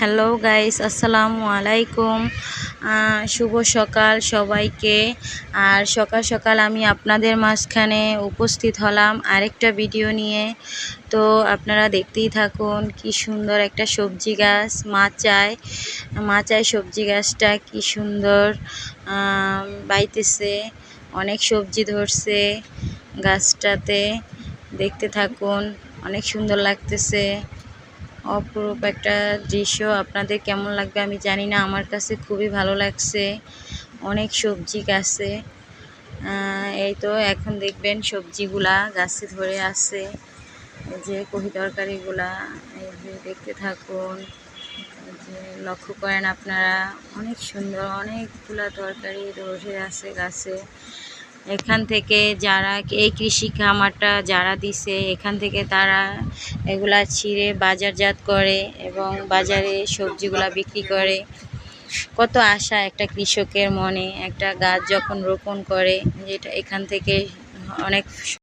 Hello guys, আসসালামু আলাইকুম। শুভ সকাল সবাইকে। আর সকাল সকাল আমি আপনাদের মাঝখানে উপস্থিত হলাম আরেকটা ভিডিও নিয়ে। তো আপনারা দেখতেই থাকুন। কি সুন্দর একটা সবজি গাছ, মাচায় সবজি গাছটা কি সুন্দর বাইতেছে, অনেক সবজি ধরছে গাছটাতে। দেখতে থাকুন, অনেক সুন্দর লাগতেছে। অপরূপ একটা দৃশ্য। আপনাদের কেমন লাগবে আমি জানি না, আমার কাছে খুবই ভালো লাগছে। অনেক সবজি গাছে, এই তো এখন দেখবেন সবজিগুলা গাছে ধরে আছে, এই যে কহি তরকারিগুলা, এই যে দেখতে থাকুন। এই যে লক্ষ্য করেন আপনারা, অনেক সুন্দর অনেকগুলা তরকারি ধরে আছে গাছে। এখান থেকে যারা এই কৃষি খামারটা যারা দিছে, এখান থেকে তারা এগুলা ছিঁড়ে বাজারজাত করে এবং বাজারে সবজিগুলা বিক্রি করে। কত আশা একটা কৃষকের মনে, একটা গাছ যখন রোপণ করে, যেটা এখান থেকে অনেক